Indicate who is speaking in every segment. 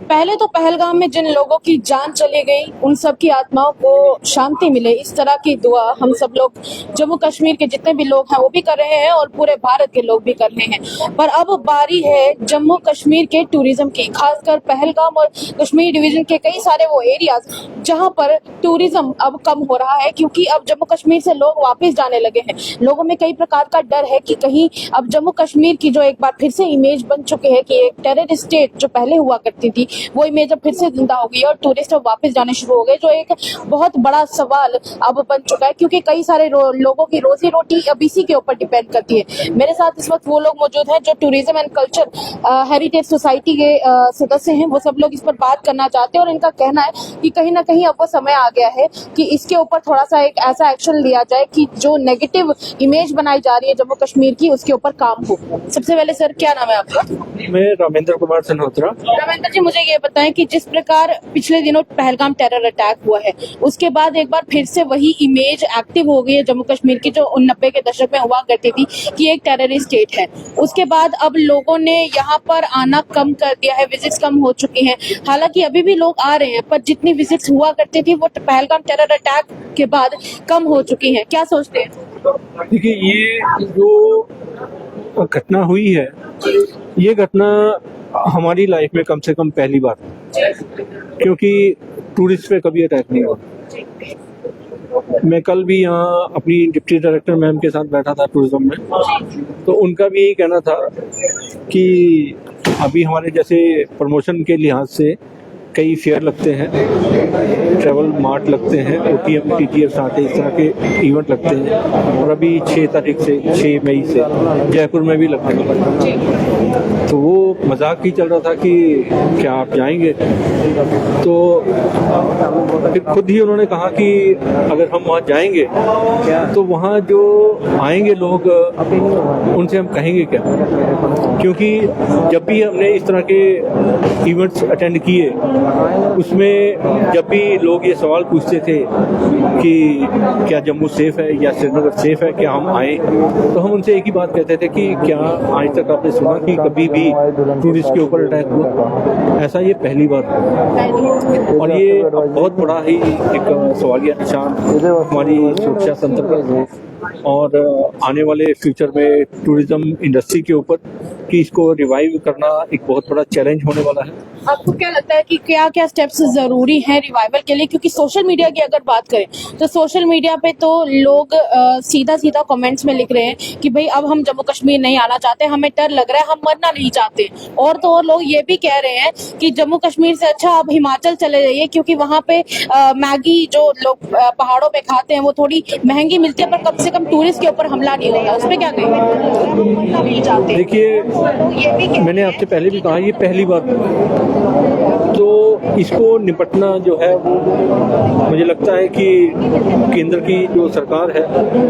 Speaker 1: पहले तो पहलगाम में जिन लोगों की जान चली गई उन सब की आत्माओं को शांति मिले, इस तरह की दुआ हम सब लोग जम्मू कश्मीर के जितने भी लोग हैं वो भी कर रहे हैं और पूरे भारत के लोग भी कर रहे हैं। पर अब बारी है जम्मू कश्मीर के टूरिज्म की, खासकर पहलगाम और कश्मीर डिवीजन के कई सारे वो एरियाज जहां पर टूरिज्म अब कम हो रहा है, क्योंकि अब जम्मू कश्मीर से लोग वापस जाने लगे हैं। लोगों में कई प्रकार का डर है कि कहीं अब जम्मू कश्मीर की जो एक बार फिर से इमेज बन चुकी है कि एक टेररिस्ट स्टेट जो पहले हुआ करती थी, वो इमेज अब फिर से जिंदा हो गई और टूरिस्ट अब वापस जाने शुरू हो गए, जो एक बहुत बड़ा सवाल अब बन चुका है, क्योंकि कई सारे लोगों की रोजी रोटी अब इसी के ऊपर डिपेंड करती है। मेरे साथ इस वक्त वो लोग मौजूद हैं जो tourism and culture heritage society के सदस्य हैं। वो सब लोग इस पर बात करना चाहते हैं और इनका कहना है कि कहीं ना कहीं अब वो समय आ गया है कि इसके ऊपर थोड़ा सा एक ऐसा एक्शन लिया जाए कि जो नेगेटिव इमेज बनाई जा रही है जम्मू कश्मीर की, उसके ऊपर काम हो। सबसे पहले सर, क्या नाम है आपका?
Speaker 2: मैं रामेंद्र कुमार सनहोत्रा।
Speaker 1: रामेंद्र जी, मुझे ये बताएं कि जिस प्रकार पिछले दिनों पहलगाम टेरर अटैक हुआ है, उसके बाद एक बार फिर से वही इमेज एक्टिव हो गई है जम्मू कश्मीर की, जो 90 के दशक में हुआ करती थी कि एक टेररिस्ट स्टेट है। उसके बाद अब लोगों ने यहाँ पर आना कम कर दिया है, विजिट्स कम हो चुकी हैं। हालांकि अभी भी लोग आ रहे हैं, पर जितनी विजिट्स हुआ करती थी वो पहलगाम टेरर अटैक के बाद कम हो चुकी हैं। क्या सोचते हैं?
Speaker 2: देखिए, ये जो घटना हुई है, ये घटना हमारी लाइफ में कम से कम पहली बार है, क्योंकि टूरिस्ट पे कभी अटैक नहीं हुआ। मैं कल भी यहाँ अपनी डिप्टी डायरेक्टर मैम के साथ बैठा था टूरिज्म में, तो उनका भी यही कहना था कि अभी हमारे जैसे प्रमोशन के लिहाज से कई फेयर लगते हैं, ट्रैवल मार्ट लगते हैं, OTM TTF साथ इस तरह के इवेंट लगते हैं, और अभी 6 तारीख से 6 मई से जयपुर में भी लगने वाला है। तो वो मजाक ही चल रहा था कि क्या आप जाएंगे? तो फिर खुद ही उन्होंने कहा कि अगर हम वहाँ जाएंगे तो वहाँ जो आएंगे लोग, उनसे हम कहेंगे क्या? क्योंकि जब भी हमने इस तरह के इवेंट्स अटेंड किए, उसमें जब भी लोग ये सवाल पूछते थे कि क्या जम्मू सेफ है या श्रीनगर सेफ है, क्या हम आए, तो हम उनसे एक ही बात कहते थे कि क्या आज तक आपने सुना कि कभी भी टूरिस्ट के ऊपर अटैक हुआ? ऐसा ये पहली बार हुआ, और ये बहुत बड़ा ही एक सवालिया निशान हमारी सुरक्षा तंत्र पर और आने वाले फ्यूचर में टूरिज्म इंडस्ट्री के ऊपर कि इसको रिवाइव करना एक बहुत बड़ा चैलेंज होने वाला है।
Speaker 1: आपको क्या लगता है कि क्या क्या स्टेप्स जरूरी हैं रिवाइवल के लिए? क्योंकि सोशल मीडिया की अगर बात करें तो सोशल मीडिया पे तो लोग सीधा सीधा कमेंट्स में लिख रहे हैं कि भाई अब हम जम्मू कश्मीर नहीं आना चाहते, हमें डर लग रहा है, हम मरना नहीं चाहते। और तो और लोग ये भी कह रहे हैं कि जम्मू कश्मीर से अच्छा आप हिमाचल चले जाइए, क्योंकि वहाँ पे मैगी जो लोग पहाड़ों पे खाते हैं वो थोड़ी महंगी मिलती है, पर कम से कम टूरिस्ट के ऊपर हमला नहीं होगा। उस पर क्या कहेंगे?
Speaker 2: देखिए, मैंने आपसे पहले भी कहा, ये पहली बार, तो इसको निपटना जो है वो मुझे लगता है कि केंद्र की जो सरकार है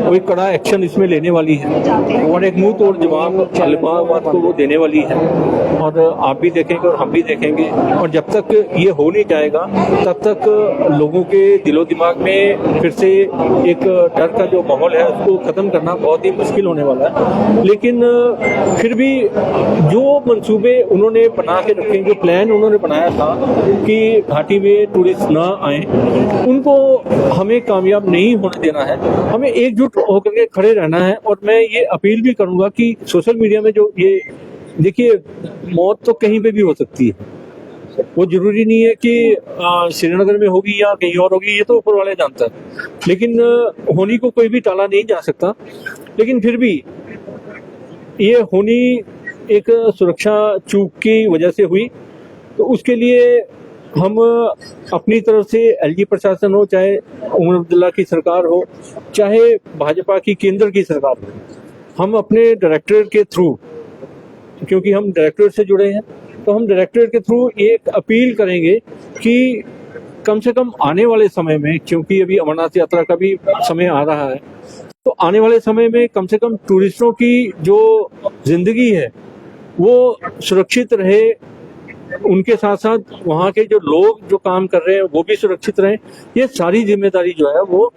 Speaker 2: वो एक कड़ा एक्शन इसमें लेने वाली है और एक मुंह तोड़ जवाब तालिबान को वो देने वाली है, और आप भी देखेंगे और हम भी देखेंगे। और जब तक ये हो नहीं जाएगा तब तक लोगों के दिलो दिमाग में फिर से एक डर का जो माहौल है उसको खत्म करना बहुत ही मुश्किल होने वाला है। लेकिन फिर भी जो मंसूबे उन्होंने बना के रखे, जो प्लान उन्होंने बनाया था कि घाटी में टूरिस्ट ना आए, उनको हमें कामयाब नहीं होने देना है। हमें एकजुट होकर के खड़े रहना है। और मैं ये अपील भी करूंगा कि सोशल मीडिया में जो ये देखिए, मौत तो कहीं पे भी हो सकती है, वो जरूरी नहीं है कि श्रीनगर में होगी या कहीं और होगी, ये तो ऊपर वाले जानता है। लेकिन होनी को कोई भी टाला नहीं जा सकता। लेकिन फिर भी ये होनी एक सुरक्षा चूक की वजह से हुई, तो उसके लिए हम अपनी तरफ से LG प्रशासन हो, चाहे उमर अब्दुल्ला की सरकार हो, चाहे भाजपा की केंद्र की सरकार हो, हम अपने डायरेक्टरेट के थ्रू, क्योंकि हम डायरेक्टरेट से जुड़े हैं, तो हम डायरेक्टरेट के थ्रू एक अपील करेंगे कि कम से कम आने वाले समय में, क्योंकि अभी अमरनाथ यात्रा का भी समय आ रहा है, तो आने वाले समय में कम से कम टूरिस्टों की जो जिंदगी है वो सुरक्षित रहे, उनके साथ साथ वहाँ के जो लोग जो काम कर रहे हैं वो भी सुरक्षित रहें। ये सारी जिम्मेदारी जो है वो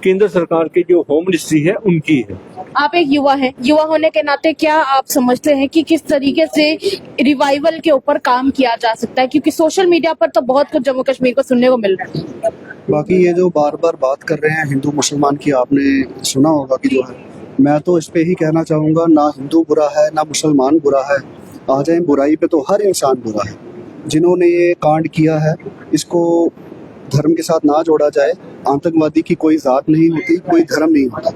Speaker 2: केंद्र सरकार की जो होम मिनिस्ट्री है उनकी है।
Speaker 1: आप एक युवा हैं, युवा होने के नाते क्या आप समझते हैं कि किस तरीके से रिवाइवल के ऊपर काम किया जा सकता है, क्योंकि सोशल मीडिया पर तो बहुत कुछ जम्मू कश्मीर को सुनने को मिल रहा है।
Speaker 3: बाकी ये जो बार बार बात कर रहे हैं हिंदू मुसलमान की, आपने सुना होगा कि जो है, मैं तो इस पे ही कहना चाहूँगा, ना हिंदू बुरा है ना मुसलमान बुरा है। आ जाए बुराई पे तो हर इंसान बुरा है। जिन्होंने ये कांड किया है इसको धर्म के साथ ना जोड़ा जाए। आतंकवादी की कोई जात नहीं होती, कोई धर्म नहीं होता।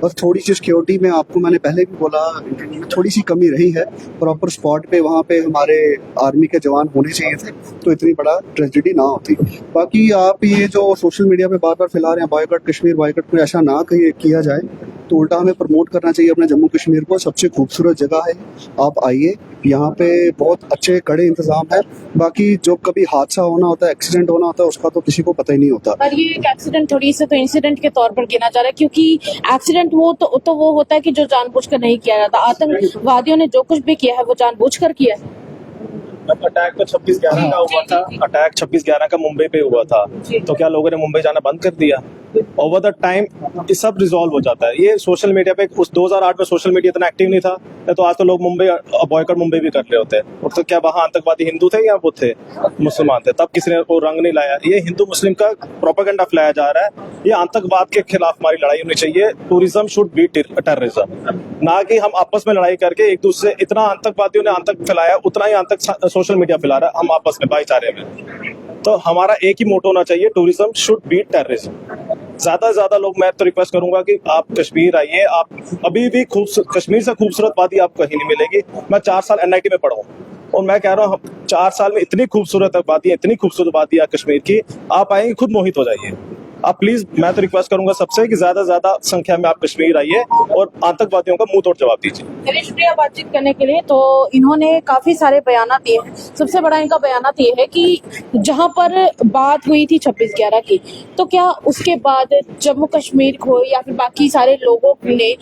Speaker 3: बस थोड़ी सी सिक्योरिटी में, आपको मैंने पहले भी बोला, थोड़ी सी कमी रही है। प्रॉपर स्पॉट पे वहाँ पे हमारे आर्मी के जवान होने चाहिए थे तो इतनी बड़ा ट्रेजेडी ना होती। बाकी आप ये जो सोशल मीडिया पे बार बार फैला रहे हैं बॉयकॉट कश्मीर बॉयकॉट, कोई ऐसा ना किया जाए तो उल्टा हमें प्रमोट करना चाहिए अपने जम्मू कश्मीर को। सबसे खूबसूरत जगह है, आप आइए, यहाँ पे बहुत अच्छे कड़े इंतजाम है। बाकी जो कभी हादसा होना होता है, एक्सीडेंट होना होता है, उसका तो किसी को पता ही नहीं होता।
Speaker 1: पर ये एक एक्सीडेंट थोड़ी से तो इंसिडेंट के तौर पर गिना जा रहा है, क्योंकि एक्सीडेंट वो होता है कि जो जानबूझकर नहीं किया जाता। आतंकवादियों ने जो कुछ भी किया है वो जानबूझकर किया है।
Speaker 4: अटैक तो 26/11 का हुआ था। अटैक 26/11 का मुंबई पे हुआ था, तो क्या लोगों ने मुंबई जाना बंद कर दिया? ओवर द टाइम ये सब रिजॉल्व हो जाता है। ये सोशल मीडिया पे उस 2008 में सोशल मीडिया इतना एक्टिव नहीं था, तो आज तो लोग मुंबई बॉयकॉट मुंबई भी कर रहे होते हैं। और तो क्या वहाँ आतंकवादी हिंदू थे या वो थे मुसलमान थे? तब किसी ने वो रंग नहीं लाया। ये हिंदू मुस्लिम का प्रोपेगेंडा फैलाया जा रहा है। ये आतंकवाद के खिलाफ हमारी लड़ाई होनी चाहिए। टूरिज्म शुड बी टेररिज्म, ना कि हम आपस में लड़ाई करके एक दूसरे, इतना आतंकवादियों ने आतंक फैलाया उतना ही आतंक सोशल मीडिया फैला रहा है हम आपस में भाईचारे में। तो हमारा एक ही मोटो होना चाहिए, टूरिज्म शुड बी टेररिज्म। ज्यादा से ज्यादा लोग, मैं तो रिक्वेस्ट करूंगा कि आप कश्मीर आइए। आप अभी भी कश्मीर से खूबसूरत वादी आपको कहीं नहीं मिलेगी। मैं 4 साल NIT में पढ़ा हूँ और मैं कह रहा हूँ 4 साल में इतनी खूबसूरत वादी, इतनी खूबसूरत वादी है कश्मीर की, आप आएंगे खुद मोहित हो जाइए। आप प्लीज, मैं तो रिक्वेस्ट करूंगा सबसे कि ज्यादा से ज्यादा संख्या में आप कश्मीर आइए और आतंकवादियों का मुंह तोड़ जवाब दीजिए।
Speaker 1: चलिए, शुक्रिया बातचीत करने के लिए। तो इन्होंने काफी सारे बयान दिए हैं। सबसे बड़ा इनका बयान ये है कि जहां पर बात हुई थी 26/11 की, तो क्या उसके बाद जम्मू कश्मीर को या फिर बाकी सारे लोगों ने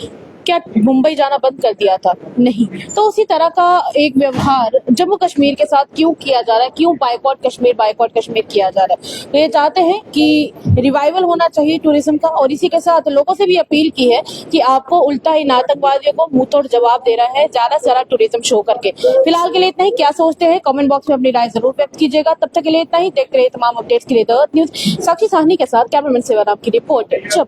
Speaker 1: क्या मुंबई जाना बंद कर दिया था? नहीं। तो उसी तरह का एक व्यवहार जम्मू कश्मीर के साथ क्यों किया जा रहा है? क्यों बायकॉट कश्मीर किया जा रहा है? तो ये चाहते हैं कि रिवाइवल होना चाहिए टूरिज्म का, और इसी के साथ लोगों से भी अपील की है कि आपको उल्टा इन आतंकवादियों को मुंह तोड़ जवाब दे रहा है ज्यादा से ज्यादा टूरिज्म शो करके। फिलहाल के लिए इतना ही। क्या सोचते हैं कमेंट बॉक्स में अपनी राय जरूर व्यक्त कीजिएगा। तब तक के लिए इतना ही। देखते रहिए तमाम अपडेट्स के लिए द अर्थ न्यूज। साक्षी साहनी के साथ कैमरामैन सेवन आपकी रिपोर्ट।